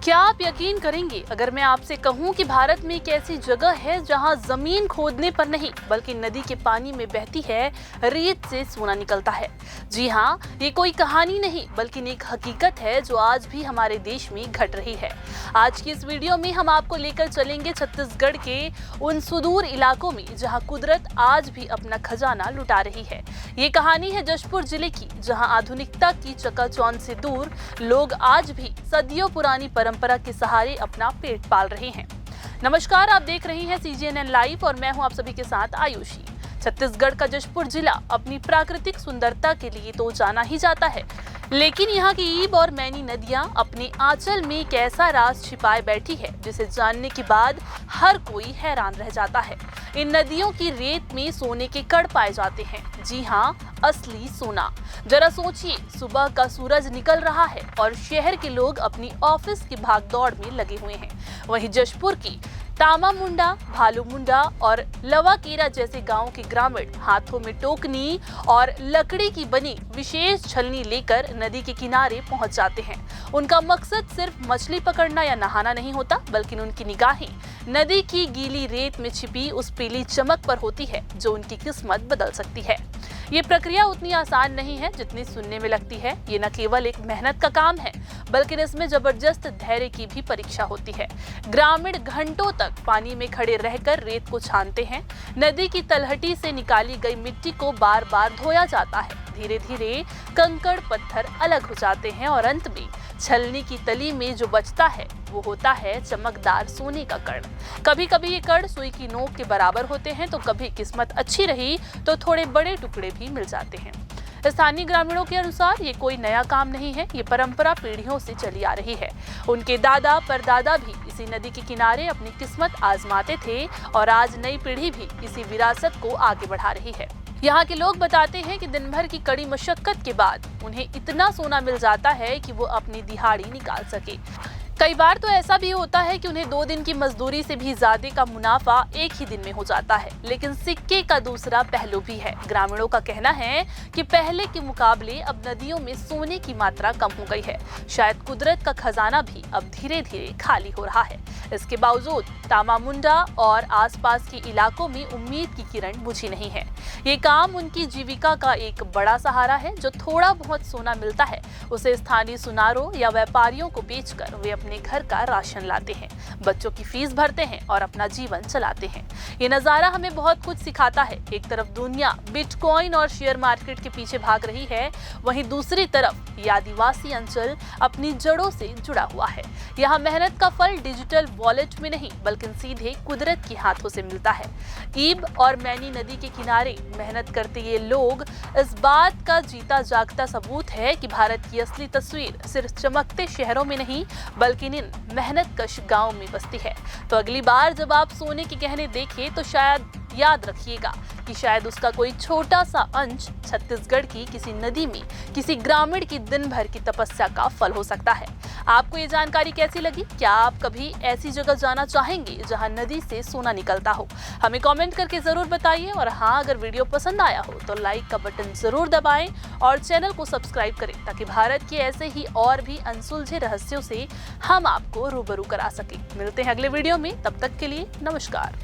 क्या आप यकीन करेंगे अगर मैं आपसे कहूं कि भारत में एक ऐसी जगह है जहां जमीन खोदने पर नहीं बल्कि नदी के पानी में बहती है रेत से सोना निकलता है। जी हाँ, ये कोई कहानी नहीं बल्कि एक हकीकत है जो आज भी हमारे देश में घट रही है। आज की इस वीडियो में हम आपको लेकर चलेंगे छत्तीसगढ़ के उन सुदूर इलाकों में जहां कुदरत आज भी अपना खजाना लुटा रही है। ये कहानी है जशपुर जिले की, जहां आधुनिकता की चकाचौंध से दूर लोग आज भी सदियों पुरानी परंपरा के सहारे अपना पेट पाल रहे हैं। नमस्कार, आप देख रहे हैं CGNN लाइव और मैं हूं आप सभी के साथ आयुषी। छत्तीसगढ़ का जशपुर जिला अपनी प्राकृतिक सुंदरता के लिए तो जाना ही जाता है, लेकिन यहाँ की ईब और मैनी नदियाँ अपने आंचल में एक ऐसा राज छिपाए बैठी है जिसे जानने के बाद हर कोई हैरान रह जाता है। इन नदियों की रेत में सोने के कण पाए जाते हैं। जी हाँ, असली सोना। जरा सोचिए, सुबह का सूरज निकल रहा है और शहर के लोग अपनी ऑफिस की भागदौड़ में लगे हुए हैं। वहीं जशपुर की तामामुंडा, भालूमुंडा और लवाकेरा जैसे गांव के ग्रामीण हाथों में टोकनी और लकड़ी की बनी विशेष छलनी लेकर नदी के किनारे पहुंच जाते हैं। उनका मकसद सिर्फ मछली पकड़ना या नहाना नहीं होता, बल्कि उनकी निगाहें नदी की गीली रेत में छिपी उस पीली चमक पर होती है जो उनकी किस्मत बदल सकती है। ये प्रक्रिया उतनी आसान नहीं है जितनी सुनने में लगती है। ये न केवल एक मेहनत का काम है, बल्कि इसमें जबरदस्त धैर्य की भी परीक्षा होती है। ग्रामीण घंटों तक पानी में खड़े रहकर रेत को छानते हैं। नदी की तलहटी से निकाली गई मिट्टी को बार बार धोया जाता है। धीरे धीरे कंकड़ पत्थर अलग हो जाते हैं और अंत में छलनी की तली में जो बचता है वो होता है चमकदार सोने का कण। कभी कभी ये कण सुई की नोक के बराबर होते हैं तो कभी किस्मत अच्छी रही तो थोड़े बड़े टुकड़े भी मिल जाते हैं। स्थानीय ग्रामीणों के अनुसार ये कोई नया काम नहीं है, ये परंपरा पीढ़ियों से चली आ रही है। उनके दादा परदादा भी इसी नदी के किनारे अपनी किस्मत आजमाते थे और आज नई पीढ़ी भी इसी विरासत को आगे बढ़ा रही है। यहाँ के लोग बताते हैं कि दिन भर की कड़ी मशक्कत के बाद उन्हें इतना सोना मिल जाता है कि वो अपनी दिहाड़ी निकाल सके। कई बार तो ऐसा भी होता है कि उन्हें 2 दिन की मजदूरी से भी ज्यादा का मुनाफा एक ही दिन में हो जाता है। लेकिन सिक्के का दूसरा पहलू भी है। ग्रामीणों का कहना है कि पहले के मुकाबले अब नदियों में सोने की मात्रा कम हो गई है। शायद कुदरत का खजाना भी अब धीरे धीरे खाली हो रहा है। इसके बावजूद तामामुंडा और आसपास के इलाकों में उम्मीद की किरण बुझी नहीं है। ये काम उनकी जीविका का एक बड़ा सहारा है। जो थोड़ा बहुत सोना मिलता है उसे स्थानीय सुनारों या व्यापारियों को बेचकर वे अपने घर का राशन लाते हैं, बच्चों की फीस भरते हैं और अपना जीवन चलाते हैं। ये नजारा हमें बहुत कुछ सिखाता है। एक तरफ दुनिया बिटकॉइन और शेयर मार्केट के पीछे भाग रही है, वहीं दूसरी तरफ ये आदिवासी अंचल अपनी जड़ों से जुड़ा हुआ है। यहाँ मेहनत का फल डिजिटल वॉलेट में नहीं बल्कि सीधे कुदरत के हाथों से मिलता है। ईब और मैनी नदी के किनारे मेहनत करते ये लोग इस बात का जीता जागता सबूत है कि भारत की असली तस्वीर सिर्फ चमकते शहरों में नहीं बल्कि इन मेहनतकश गांव में बसती है। तो अगली बार जब आप सोने के गहने देखें तो शायद याद रखिएगा कि शायद उसका कोई छोटा सा अंश छत्तीसगढ़ की किसी नदी में किसी ग्रामीण की दिन भर की तपस्या का फल हो सकता है। आपको ये जानकारी कैसी लगी? क्या आप कभी ऐसी जगह जाना चाहेंगे जहां नदी से सोना निकलता हो? हमें कमेंट करके जरूर बताइए। और हाँ, अगर वीडियो पसंद आया हो तो लाइक का बटन जरूर दबाएं और चैनल को सब्सक्राइब करें ताकि भारत के ऐसे ही और भी अनसुलझे रहस्यों से हम आपको रूबरू करा सकें। मिलते हैं अगले वीडियो में, तब तक के लिए नमस्कार।